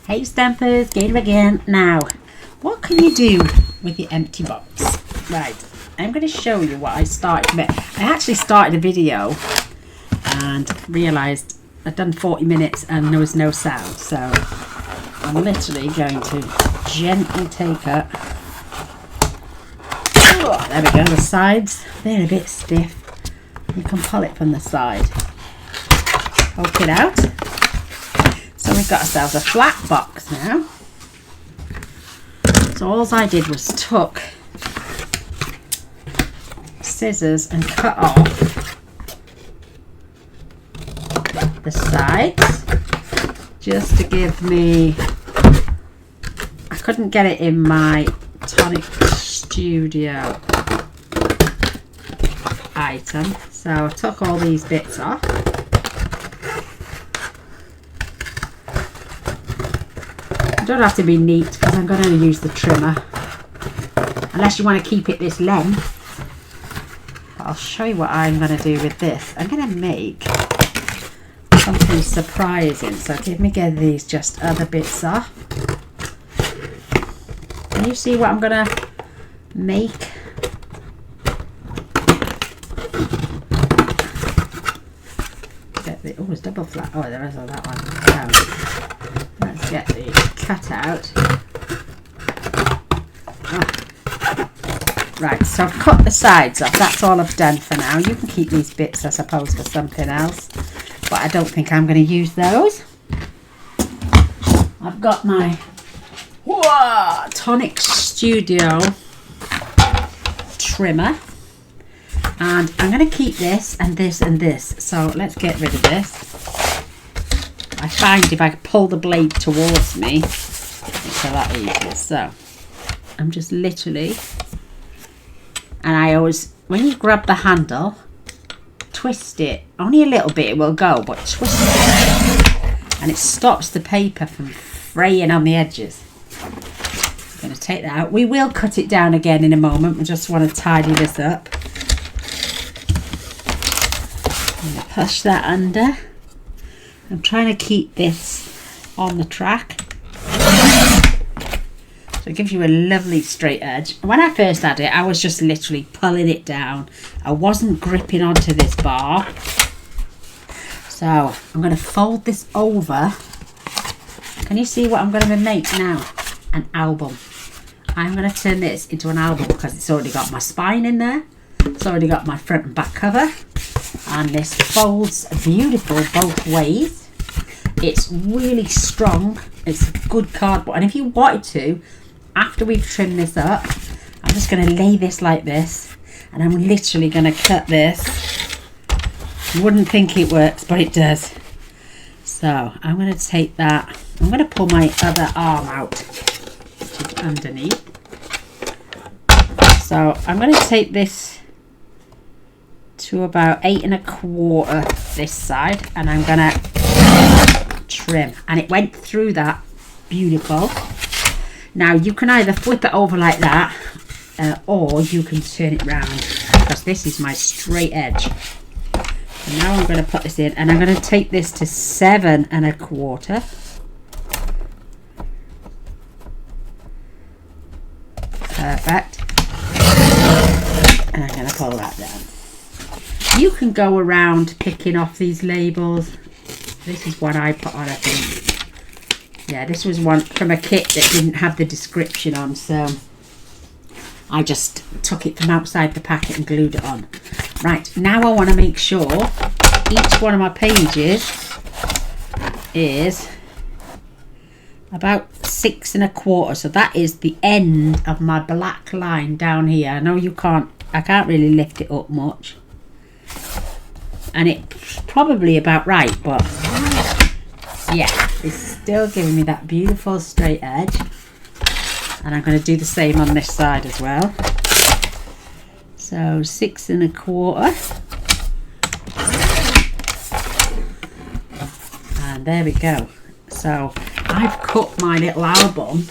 Hey Stampers, Gaynor again. Now, what can you do with your empty box? Right, I'm going to show you what I started with. I actually started a video and realised I'd done 40 minutes and there was no sound. So I'm literally going to gently take it. Oh, there we go, the sides, they're a bit stiff. You can pull it from the side. Poke it out. So we've got ourselves a flat box now. So all I did was took scissors and cut off the sides just to give me, I couldn't get it in my Tonic Studio item, so I took all these bits off. Don't have to be neat because I'm going to use the trimmer unless you want to keep it this length. But I'll show you what I'm going to do with this. I'm going to make something surprising, so give me get these just other bits off. Can you see what I'm going to make? Get the, oh, it's double flat. Oh, there is all that one down. Let's get the cut out. Right, so I've cut the sides off. That's all I've done for now. You can keep these bits, I suppose, for something else, but I don't think I'm going to use those. I've got my Tonic Studio trimmer, and I'm going to keep this and this and this. So let's get rid of this. I find if I pull the blade towards me, it's a lot easier. So I'm just literally, and I always, when you grab the handle, twist it, only a little bit it will go, but twist it, and it stops the paper from fraying on the edges. I'm going to take that out. We will cut it down again in a moment. We just want to tidy this up. I'm going to push that under. I'm trying to keep this on the track. So it gives you a lovely straight edge. When I first had it, I was just literally pulling it down. I wasn't gripping onto this bar. So I'm going to fold this over. Can you see what I'm going to make now? An album. I'm going to turn this into an album because it's already got my spine in there. It's already got my front and back cover. And this folds beautiful both ways. It's really strong. It's good cardboard. And if you wanted to, after we've trimmed this up, I'm just going to lay this like this. And I'm literally going to cut this. You wouldn't think it works, but it does. So I'm going to take that. I'm going to pull my other arm out, which is underneath. So I'm going to take this to about 8 1/4 this side, and I'm gonna trim, and it went through that beautiful. Now you can either flip it over like that or you can turn it round, because this is my straight edge. So now I'm going to put this in, and I'm going to take this to 7 1/4. Perfect. And I'm going to pull that down. You can go around picking off these labels. This is what I put on, I think. Yeah, this was one from a kit that didn't have the description on, so I just took it from outside the packet and glued it on. Right, now I want to make sure each one of my pages is about 6 1/4. So that is the end of my black line down here. I know you can't, I can't really lift it up much. And it's probably about right, but yeah, it's still giving me that beautiful straight edge. And I'm going to do the same on this side as well. So 6 1/4. And there we go. So I've cut my little album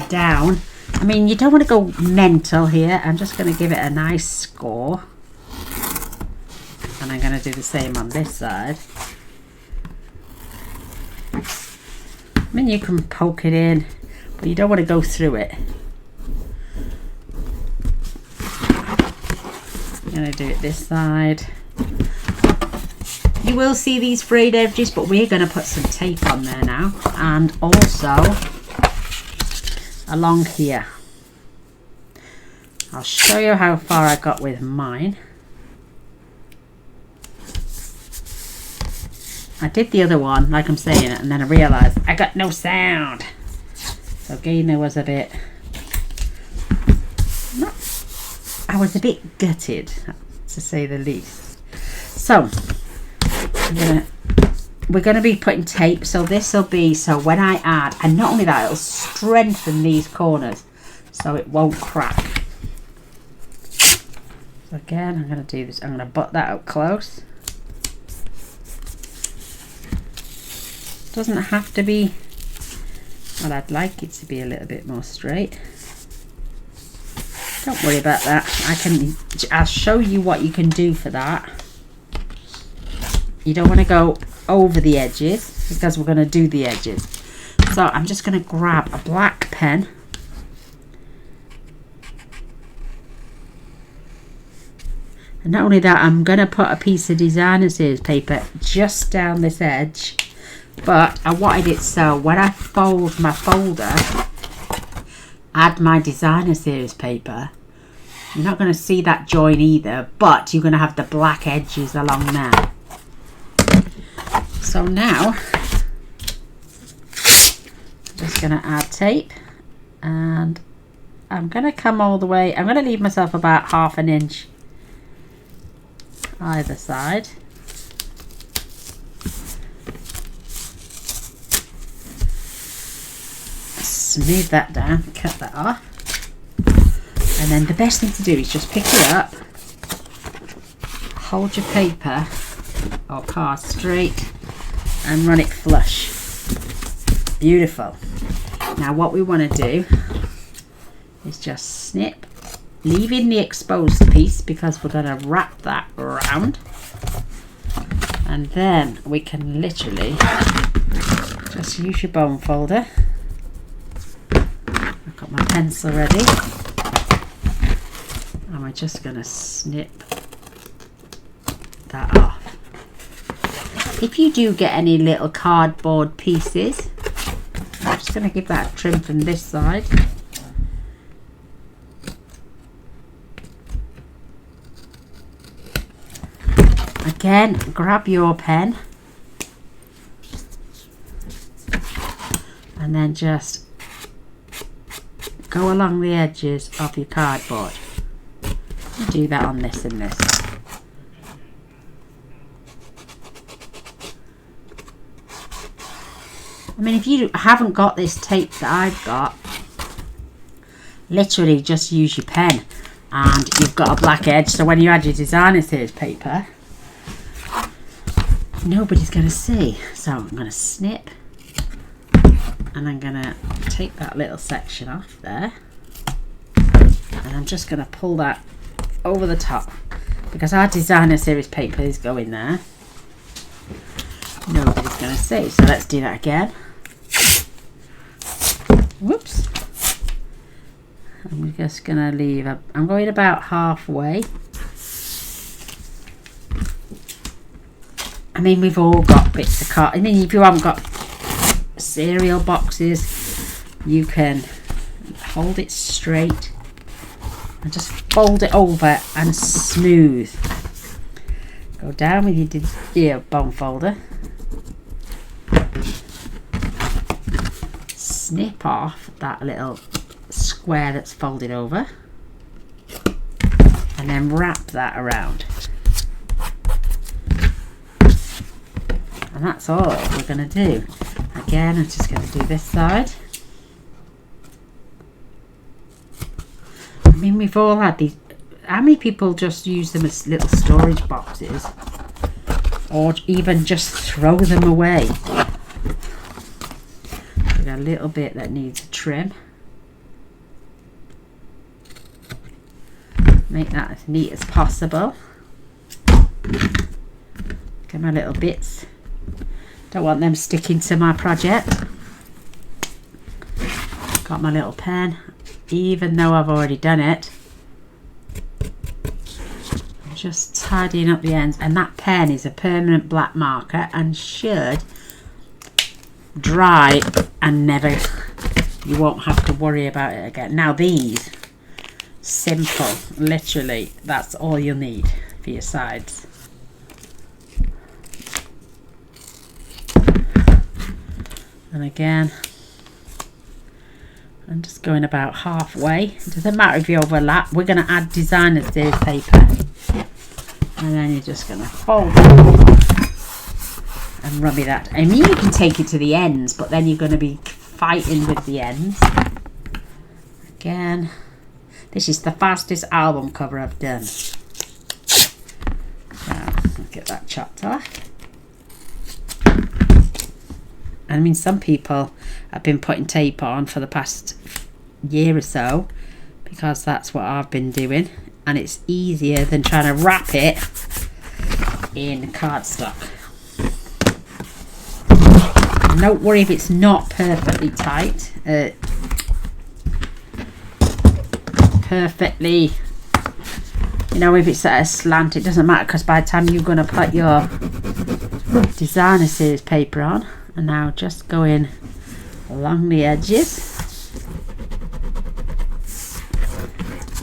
down. I mean, you don't want to go mental here. I'm just going to give it a nice score. And I'm going to do the same on this side. mean, you can poke it in, but you don't want to go through it. I'm going to do it this side. You will see these frayed edges, but we're going to put some tape on there now, and also along here. I'll show you how far I got with mine. I did the other one, like I'm saying it, and then I realised I got no sound. So Gaynor was a bit... I was a bit gutted, to say the least. So, we're going to be putting tape, so this will be, so when I add, and not only that, it'll strengthen these corners, so it won't crack. So again, I'm going to do this, I'm going to butt that up close. Doesn't have to be, well, I'd like it to be a little bit more straight. Don't worry about that. I'll show you what you can do for that. You don't want to go over the edges because we're going to do the edges. So I'm just going to grab a black pen. And not only that, I'm going to put a piece of designer series paper just down this edge. But I wanted it so when I fold my folder, add my designer series paper, you're not going to see that join either, but you're going to have the black edges along there. So now I'm just going to add tape, and I'm going to come all the way, I'm going to leave myself about 1/2 inch either side. Smooth that down, cut that off, and then the best thing to do is just pick it up, hold your paper or card straight and run it flush. Beautiful. Now what we want to do is just snip, leaving the exposed piece because we're going to wrap that around, and then we can literally just use your bone folder. Got my pencil ready, and we're just going to snip that off. If you do get any little cardboard pieces, I'm just going to give that a trim from this side. Again, grab your pen and then just go along the edges of your cardboard. Do that on this and this. I mean, if you haven't got this tape that I've got, literally just use your pen and you've got a black edge, so when you add your designer series paper, nobody's going to see. So I'm going to snip, and I'm going to take that little section off there, and I'm just going to pull that over the top because our designer series paper is going there. Nobody's going to see. So let's do that again. Whoops. I'm just going to leave, I'm going about halfway. I mean, we've all got bits of card. I mean, if you haven't got cereal boxes, you can hold it straight and just fold it over and smooth. Go down with your bone folder, snip off that little square that's folded over, and then wrap that around. And that's all we're going to do. Again, I'm just going to do this side. I mean, we've all had these. How many people just use them as little storage boxes, or even just throw them away? We've got a little bit that needs a trim. Make that as neat as possible. Get my little bits. Don't want them sticking to my project. Got my little pen, even though I've already done it. I'm just tidying up the ends, and that pen is a permanent black marker and should dry and never, you won't have to worry about it again. Now these, simple, literally, that's all you'll need for your sides. And again, I'm just going about halfway. It doesn't matter if you overlap. We're going to add designer series paper. And then you're just going to fold it over and rub it out. I mean, you can take it to the ends, but then you're going to be fighting with the ends. Again, this is the fastest album cover I've done. So, I'll get that chopped off. I mean, some people have been putting tape on for the past year or so because that's what I've been doing, and it's easier than trying to wrap it in cardstock. And don't worry if it's not perfectly tight, perfectly, you know, if it's at a slant, it doesn't matter, because by the time you're going to put your designer series paper on. And now just go in along the edges,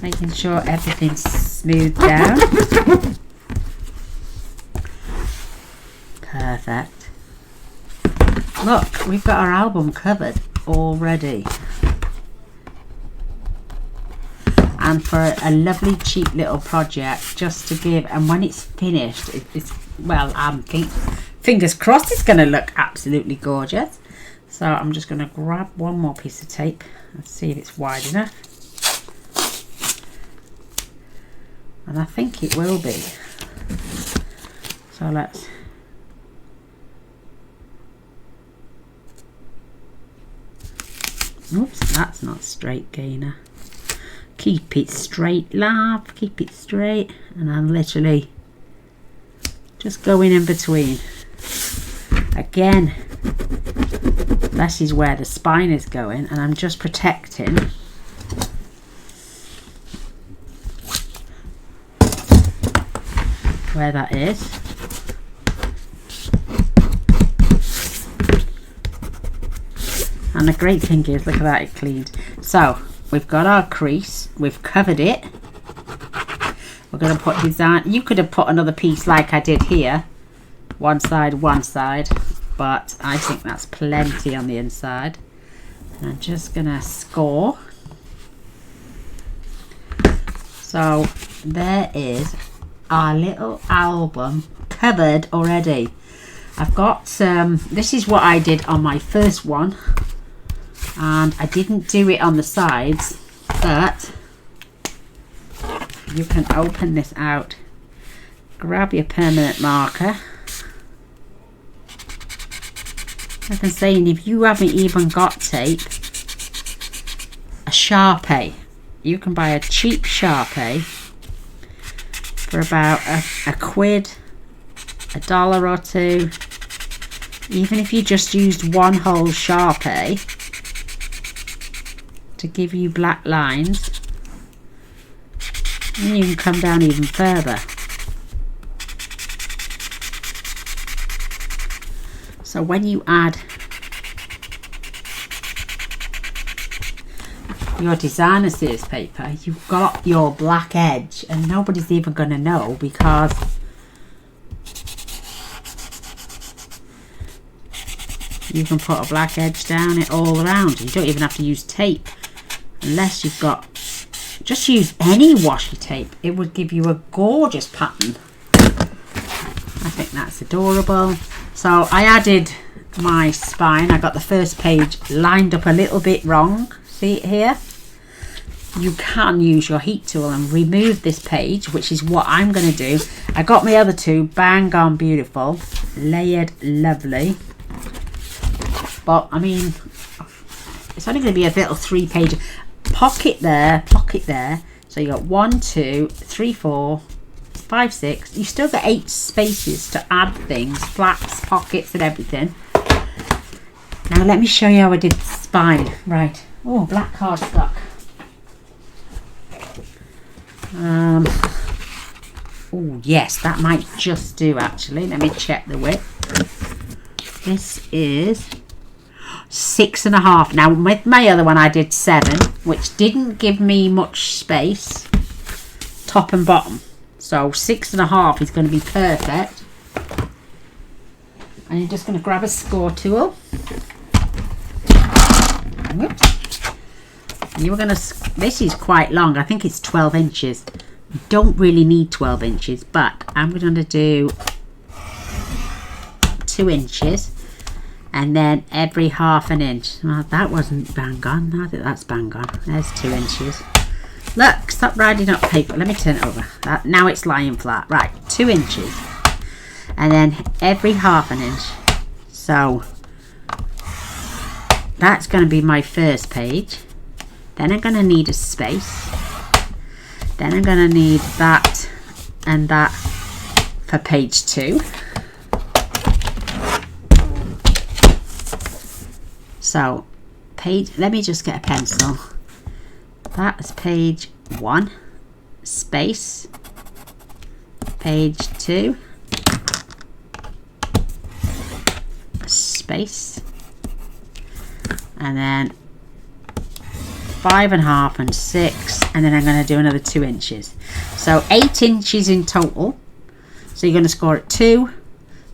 making sure everything's smoothed down. Perfect. Look, we've got our album covered already. And for a lovely cheap little project, just to give, and when it's finished, it's, well, fingers crossed it's going to look absolutely gorgeous. So I'm just going to grab one more piece of tape and see if it's wide enough. And I think it will be. So let's... Oops, that's not straight, Gaynor. Keep it straight, love. Keep it straight. And I'm literally just going in between. Again, this is where the spine is going, and I'm just protecting where that is. And the great thing is, look at that, it cleaned. So we've got our crease, we've covered it. We're going to put design. You could have put another piece like I did here, one side, but I think that's plenty on the inside. And I'm just going to score. So there is our little album covered already. I've got this is what I did on my first one, and I didn't do it on the sides, but you can open this out, grab your permanent marker. Like I'm saying, if you haven't even got tape, a Sharpie, you can buy a cheap Sharpie for about a quid, $1 or $2. Even if you just used one whole Sharpie to give you black lines, and you can come down even further. So when you add your designer series paper, you've got your black edge, and nobody's even going to know, because you can put a black edge down it all around. You don't even have to use tape, unless you've got, just use any washi tape. It would give you a gorgeous pattern. I think that's adorable. So I added my spine. I got the first page lined up a little bit wrong. See it here? You can use your heat tool and remove this page, which is what I'm going to do. I got my other two bang on beautiful, layered lovely. But I mean, it's only going to be a little 3-page. Pocket there, pocket there. So you got 1, 2, 3, 4, 5, 6. You still got 8 spaces to add things, flaps, pockets and everything. Now let me show you how I did the spine. Right, Oh, black cardstock. Oh yes, that might just do actually. Let me check the width. This is 6.5. Now with my other one I did 7, which didn't give me much space, top and bottom. So 6.5 is going to be perfect. And you're just going to grab a score tool. Whoops. You're going to, this is quite long. I think it's 12 inches. You don't really need 12 inches, but I'm going to do 2 inches. And then every half an inch. Well, that wasn't bang on. I think that's bang on. There's 2 inches. Look, stop riding up paper. Let me turn it over. Now it's lying flat. Right, 2 inches. And then every half an inch. So that's going to be my first page. Then I'm going to need a space. Then I'm going to need that and that for page 2. So let me just get a pencil. That's page 1, space, page 2, space, and then 5.5 and 6, and then I'm going to do another 2 inches. So 8 inches in total. So you're going to score at 2,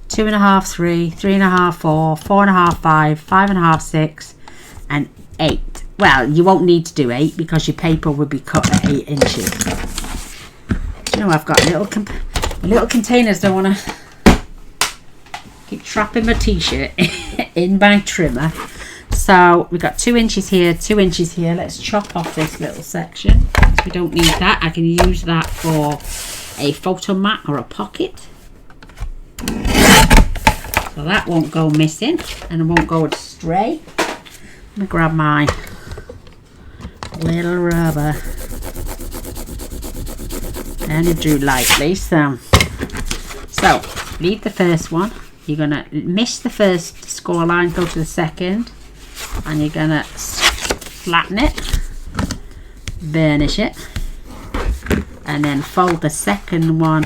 2.5, 3, 3.5, 4, 4.5, 5, 5.5, 6, and 8. Well, you won't need to do 8 because your paper would be cut at 8 inches. You know, I've got little containers. Don't want to keep trapping my t-shirt in my trimmer. So we've got 2 inches here, 2 inches here. Let's chop off this little section. We don't need that. I can use that for a photo mat or a pocket. So that won't go missing and it won't go astray. Let me grab my little rubber and it drew lightly. So leave the first one. You're going to miss the first score line, go to the second, and you're going to flatten it, burnish it, and then fold the second one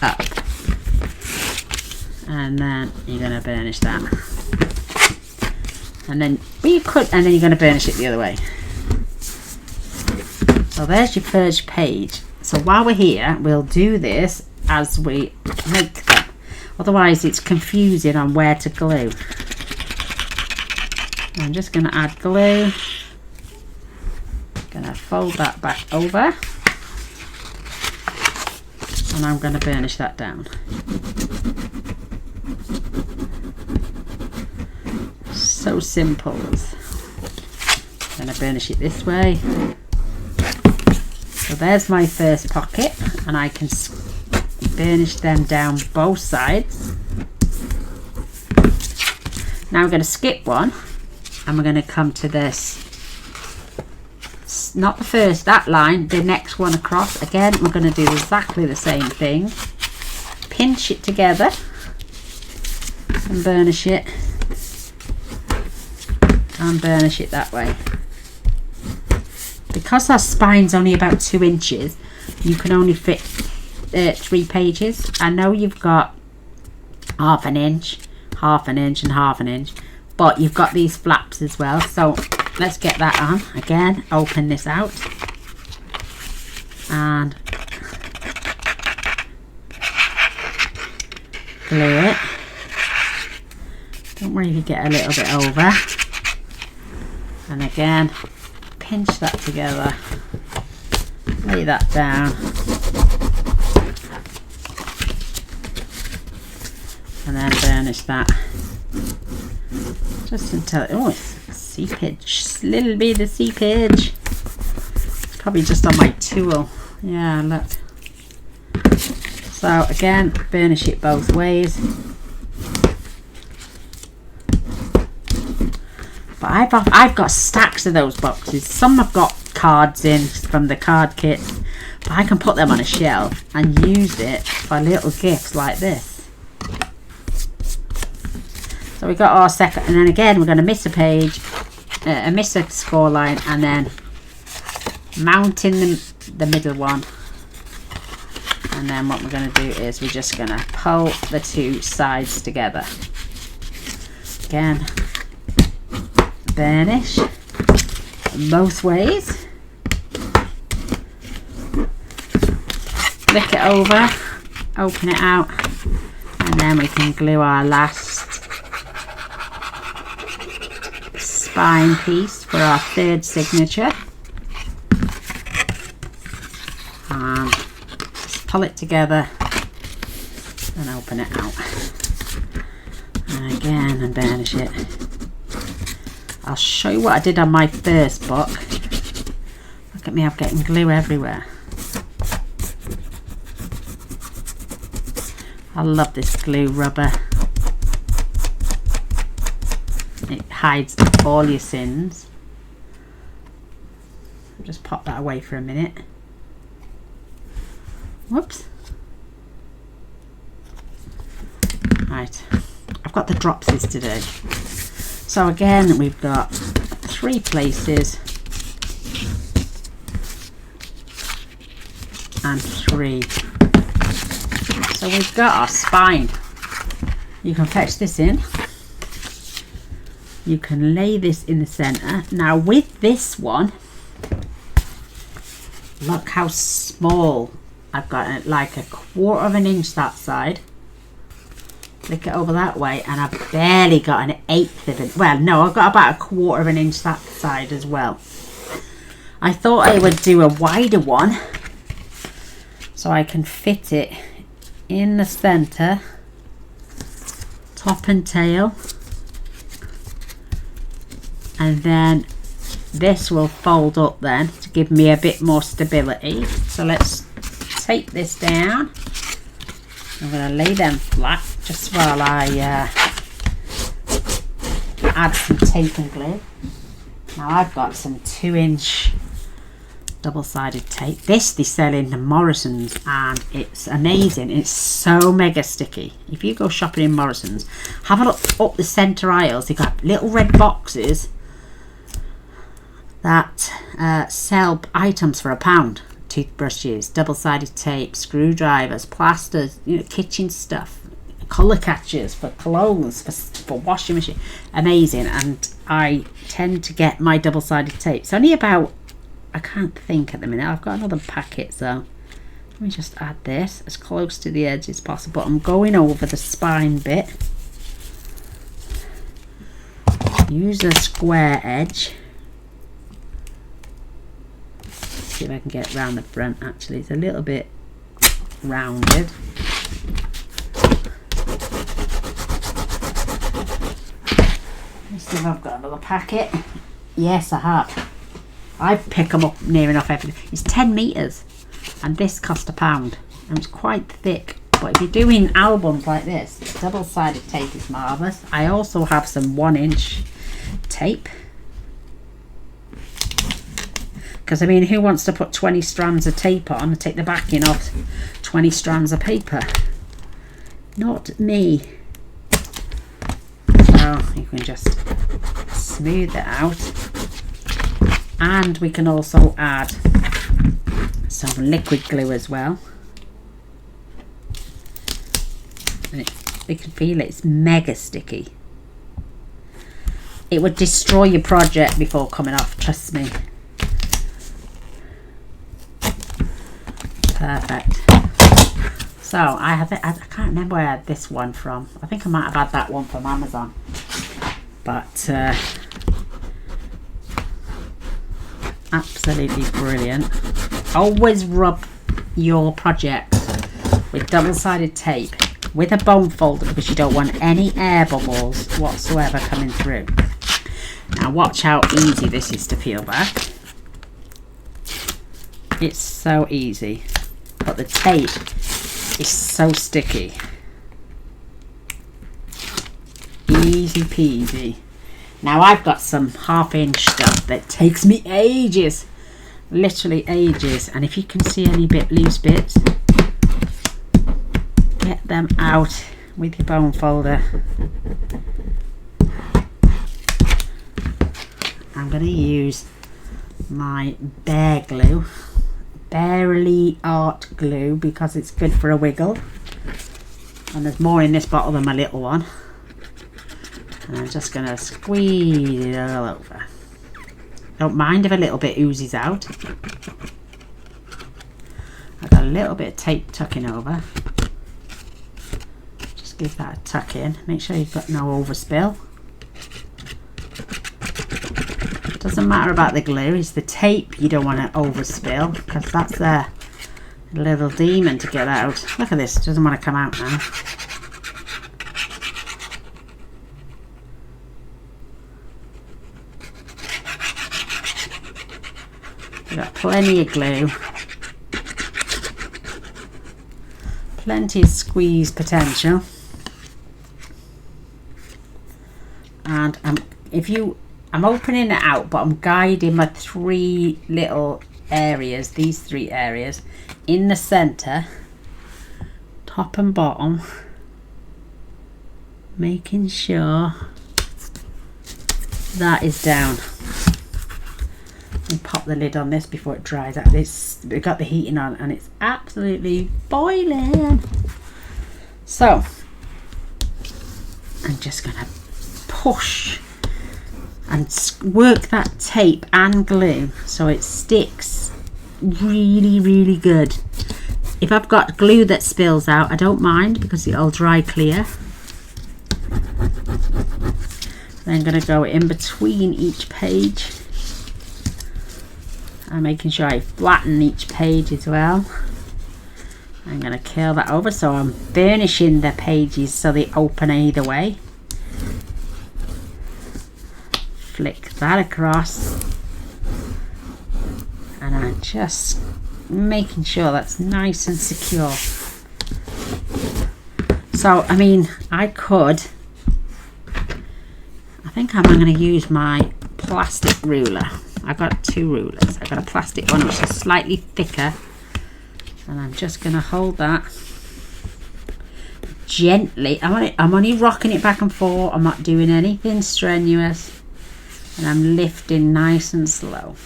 up, and then you're going to burnish that, and then you're going to burnish it the other way. So there's your first page. So while we're here, we'll do this as we make them. Otherwise it's confusing on where to glue. I'm just going to add glue. Going to fold that back over. And I'm going to burnish that down. So simple. I'm going to burnish it this way. So there's my first pocket, and I can burnish them down both sides. Now we're going to skip one, and we're going to come to this, not the first, that line, the next one across. Again, we're going to do exactly the same thing. Pinch it together and burnish it, and burnish it that way. Because our spine's only about 2 inches, you can only fit 3 pages. I know you've got half an inch, and half an inch, but you've got these flaps as well. So let's get that on. Again, open this out and glue it. Don't worry if you get a little bit over. And again, pinch that together, lay that down, and then burnish that just until it's seepage, little bit of seepage. It's probably just on my tool. Yeah, look. So again, burnish it both ways. But I've got stacks of those boxes. Some I've got cards in from the card kits, but I can put them on a shelf and use it for little gifts like this. So we got our second, and then again we're going to miss a page, miss a score line, and then mounting the middle one. And then what we're going to do is we're just going to pull the two sides together. Again, burnish both ways. Flick it over, open it out, and then we can glue our last spine piece for our third signature. And just pull it together and open it out. And again, and burnish it. I'll show you what I did on my first book. Look at me, I'm getting glue everywhere. I love this glue rubber. It hides all your sins. Just pop that away for a minute. Whoops. Right, I've got the dropsies today. So again, we've got 3 places and 3. So we've got our spine. You can fetch this in. You can lay this in the center. Now with this one, look how small I've got it, like a 1/4 of an inch that side. Flick it over that way, and I've barely got an 1/8 of it. Well, no, I've got about a 1/4 of an inch that side as well. I thought I would do a wider one so I can fit it in the center, top and tail, and then this will fold up then to give me a bit more stability. So let's take this down. I'm going to lay them flat just while I add some tape and glue. Now I've got some 2-inch double-sided tape. This they sell in the Morrison's, and it's amazing. It's so mega sticky. If you go shopping in Morrison's, have a look up the centre aisles. They've got little red boxes that sell items for £1. Toothbrushes, double-sided tape, screwdrivers, plasters, you know, kitchen stuff, colour catchers for clothes, for washing machine. Amazing. And I tend to get my double-sided tape. It's only about, I can't think at the minute. I've got another packet, so let me just add this as close to the edge as possible. I'm going over the spine bit. Use a square edge. See if I can get around the front. Actually, it's a little bit rounded. Let's see if I've got another packet. Yes, I have. I pick them up near enough everything. It's 10 metres and this cost £1, and it's quite thick. But if you're doing albums like this, double-sided tape is marvellous. I also have some 1-inch tape. Because I mean, who wants to put 20 strands of tape on and take the backing off 20 strands of paper? Not me. So you can just smooth it out. And we can also add some liquid glue as well. And you can feel it's mega sticky. It would destroy your project before coming off, trust me. Perfect. So I have it. I can't remember where I had this one from. I think I might have had that one from Amazon. But absolutely brilliant. Always rub your project with double-sided tape with a bone folder, because you don't want any air bubbles whatsoever coming through. Now watch how easy this is to peel back. It's so easy. But the tape is so sticky. Easy peasy. Now I've got some 1/2-inch stuff that takes me ages, literally ages. And if you can see any loose bits, get them out with your bone folder. I'm going to use my Bear glue, Barely Art glue, because it's good for a wiggle. And there's more in this bottle than my little one. And I'm just going to squeeze it all over. Don't mind if a little bit oozes out. I've got a little bit of tape tucking over. Just give that a tuck in. Make sure you've got no overspill. Doesn't matter about the glue, it's the tape you don't want to overspill, because that's a little demon to get out. Look at this, it doesn't want to come out now. We've got plenty of glue, plenty of squeeze potential, and I'm opening it out, but I'm guiding my three little areas, these three areas, in the center, top and bottom, making sure that is down. And pop the lid on this before it dries out. We've got the heating on and it's absolutely boiling. So I'm just gonna push and work that tape and glue so it sticks really, really good. If I've got glue that spills out, I don't mind because it'll dry clear. Then I'm going to go in between each page and making sure I flatten each page as well. I'm going to curl that over so I'm burnishing the pages so they open either way. Flick that across, and I'm just making sure that's nice and secure. So I mean, I think I'm going to use my plastic ruler. I've got two rulers. I've got a plastic one which is slightly thicker, and I'm just going to hold that gently. I'm only rocking it back and forth. I'm not doing anything strenuous. And I'm lifting nice and slow.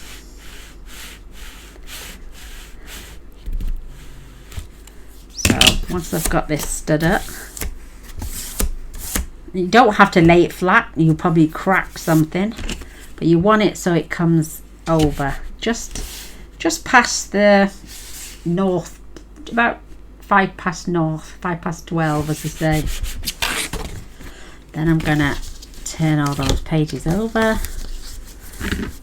So once I've got this stood up, you don't have to lay it flat, you'll probably crack something, but you want it so it comes over just past the north, about 5 past north, 5 past 12 as they say. Then I'm gonna turn all those pages over.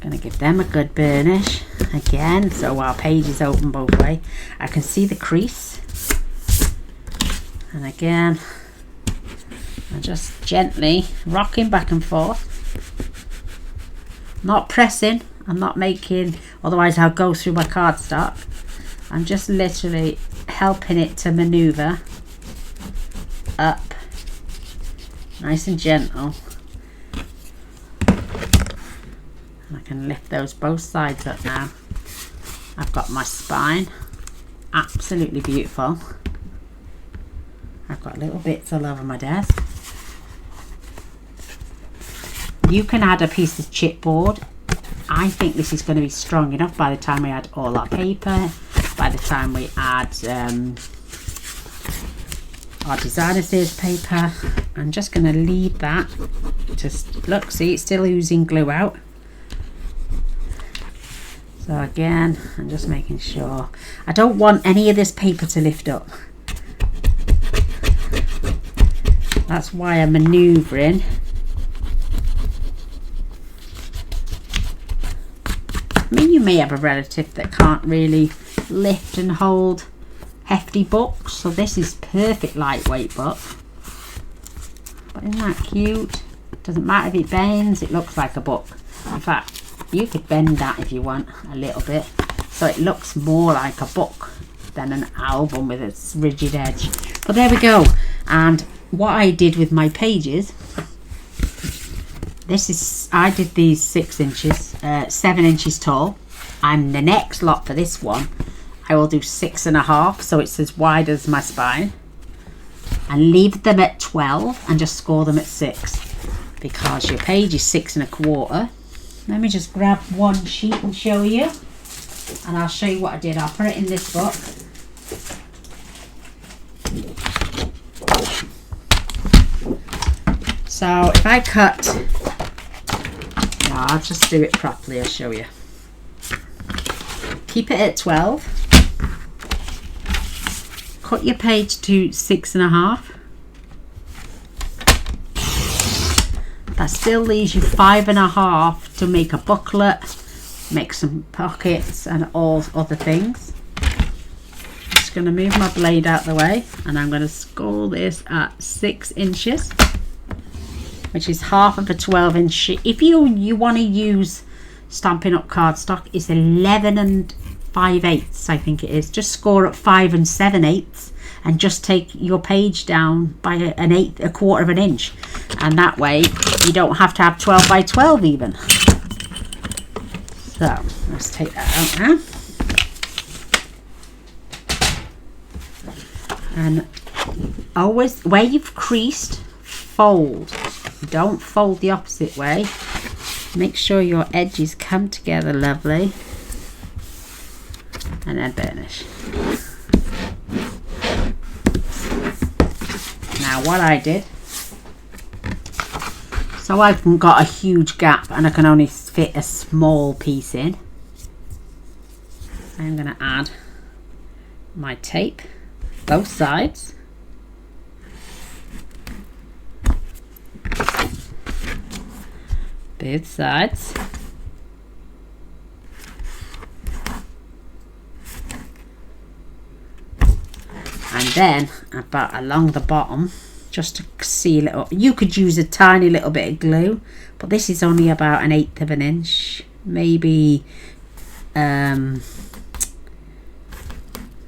Going to give them a good burnish again, so our page is open both ways. I can see the crease, and again I'm just gently rocking back and forth, not pressing. I'm not making, otherwise I'll go through my cardstock. I'm just literally helping it to maneuver up nice and gentle. I can lift those both sides up now. I've got my spine, absolutely beautiful. I've got little bits all over my desk. You can add a piece of chipboard. I think this is going to be strong enough by the time we add all our paper, by the time we add our designer series paper. I'm just going to leave that. Just look, see, it's still oozing glue out. So again, I'm just making sure. I don't want any of this paper to lift up. That's why I'm manoeuvring. I mean, you may have a relative that can't really lift and hold hefty books, so this is perfect lightweight book. But isn't that cute? Doesn't matter if it bends, it looks like a book. In fact, you could bend that if you want a little bit, so it looks more like a book than an album with its rigid edge. But there we go. And what I did with my pages, I did these 6 inches, 7 inches tall, and the next lot for this one I will do 6.5, so it's as wide as my spine, and leave them at 12 and just score them at 6, because your page is 6 1/4. Let me just grab one sheet and show you. And I'll show you what I did. I'll put it in this book. So if I cut, no, I'll just do it properly, I'll show you. Keep it at 12. Cut your page to 6.5. That still leaves you 5.5 to make a booklet, make some pockets and all other things. Just going to move my blade out the way, and I'm going to score this at 6 inches, which is half of a 12-inch sheet. If you want to use Stampin' Up cardstock, it's 11 5/8, I think it is. Just score at 5 7/8 and just take your page down by a quarter of an inch, and that way you don't have to have 12 by 12 even. So let's take that out now. And always, where you've creased, fold. Don't fold the opposite way. Make sure your edges come together lovely, and then burnish. Now what I did, so I've got a huge gap and I can only fit a small piece in, I'm going to add my tape, both sides. Both sides. And then about along the bottom, just to seal it up. You could use a tiny little bit of glue, but this is only about 1/8 of an inch, maybe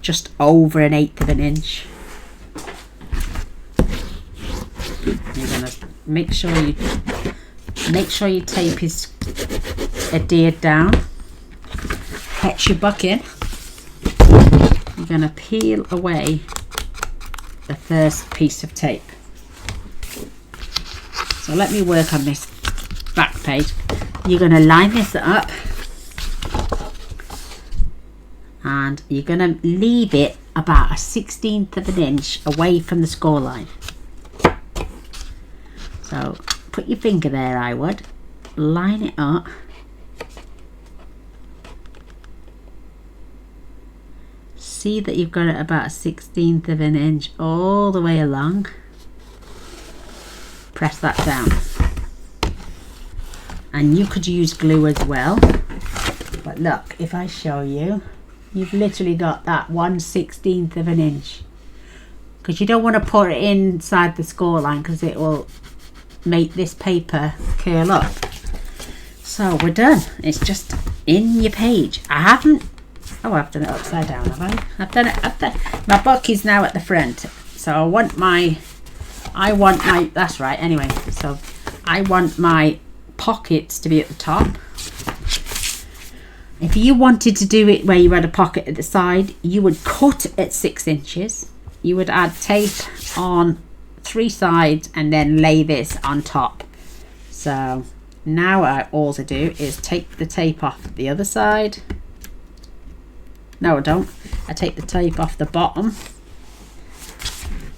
just over 1/8 of an inch. You're gonna make sure your tape is adhered down. Catch your buck in. You're going to peel away the first piece of tape. So let me work on this back page. You're going to line this up and you're going to leave it about 1/16 of an inch away from the score line. So put your finger there, I would. Line it up. See that you've got it about 1/16 of an inch all the way along. Press that down. And you could use glue as well. But look, if I show you, you've literally got that 1/16 of an inch. Because you don't want to put it inside the score line because it will make this paper curl up. So we're done. It's just in your page. I've done it upside down, have I? I've done it up there. My book is now at the front, so I want my that's right, anyway. So I want my pockets to be at the top. If you wanted to do it where you had a pocket at the side, you would cut at 6 inches. You would add tape on 3 sides and then lay this on top. So now all I do is take the tape off the other side. No, I don't. I take the tape off the bottom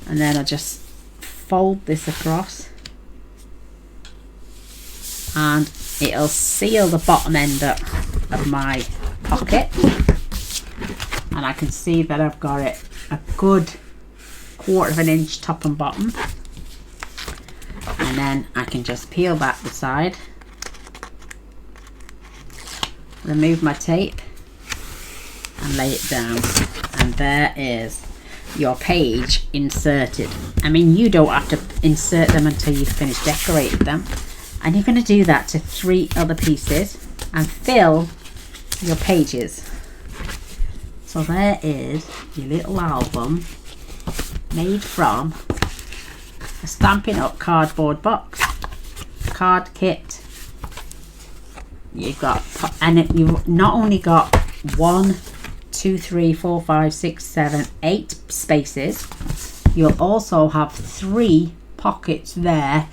and then I just fold this across and it'll seal the bottom end up of my pocket, and I can see that I've got it a good 1/4 of an inch top and bottom, and then I can just peel back the side, remove my tape and lay it down, and there is your page inserted. I mean, you don't have to insert them until you've finished decorating them, and you're going to do that to 3 other pieces and fill your pages. So there is your little album made from a Stampin' Up cardboard box, card kit. You've got, and you've not only got 1, 2, 3, 4, 5, 6, 7, 8 spaces, you'll also have 3 pockets there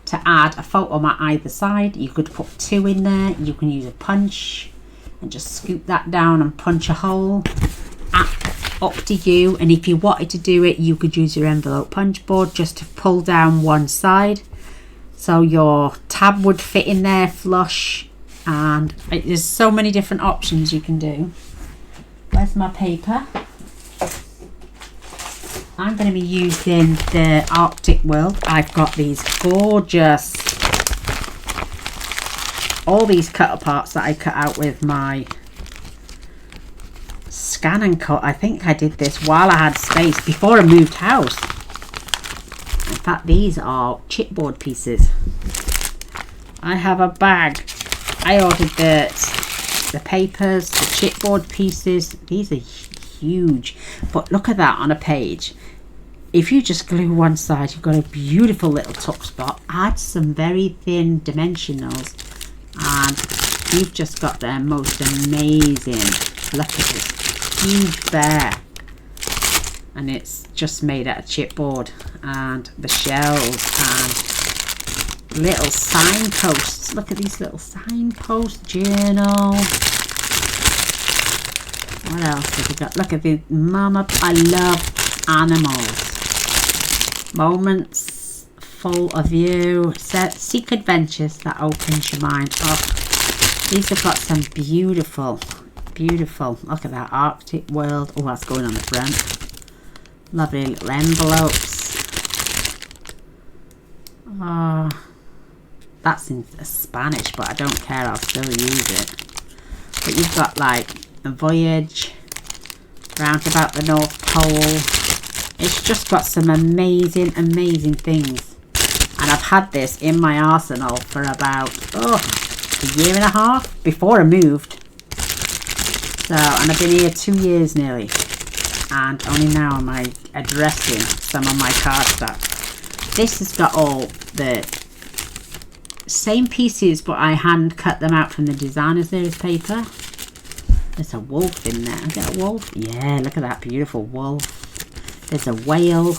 to add a photo on either side. You could put 2 in there. You can use a punch and just scoop that down and punch a hole. Up to you. And if you wanted to do it, you could use your envelope punch board just to pull down one side so your tab would fit in there flush. And there's so many different options you can do. Where's my paper? I'm going to be using the Arctic World. I've got these gorgeous, all these cut parts that I cut out with my scan and cut. I think I did this while I had space before I moved house. In fact, these are chipboard pieces. I have a bag. I ordered the papers, the chipboard pieces. These are huge, but look at that on a page. If you just glue one side, you've got a beautiful little tuck spot. Add some very thin dimensionals and you've just got the most amazing, look at this huge bear, and it's just made out of chipboard, and the shells and little signposts. Look at these little signposts, journal. What else have we got? Look at the mama. I love animals. Moments full of you. Seek adventures that opens your mind. Oh, these have got some beautiful, beautiful. Look at that Arctic World. Oh, that's going on the front. Lovely little envelopes. Oh, that's in Spanish, but I don't care. I'll still use it. But you've got like a voyage round about the North Pole. It's just got some amazing, amazing things. And I've had this in my arsenal for about, a year and a half before I moved. So, and I've been here 2 years nearly. And only now am I addressing some of my cardstock. This has got all the same pieces, but I hand cut them out from the designer series paper. There's a wolf in there. Is that a wolf? Yeah, look at that beautiful wolf. There's a whale.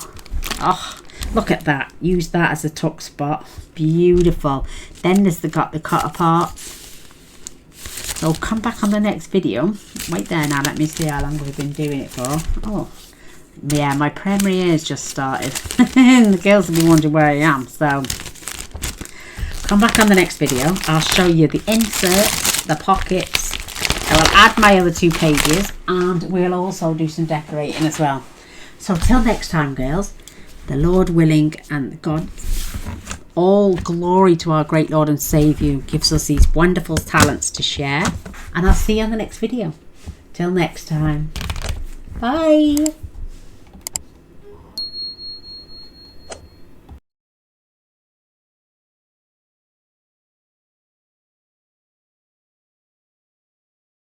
Oh, look at that. Use that as a tuck spot. Beautiful. Then there's got the cut apart. So come back on the next video. Wait there now. Let me see how long we've been doing it for. Oh, yeah, my premiere has just started. The girls will be wondering where I am. So come back on the next video. I'll show you the inserts, the pockets. I will add my other 2 pages, and we'll also do some decorating as well. So till next time, girls, the Lord willing and God, all glory to our great Lord and Saviour, gives us these wonderful talents to share. And I'll see you on the next video. Till next time. Bye.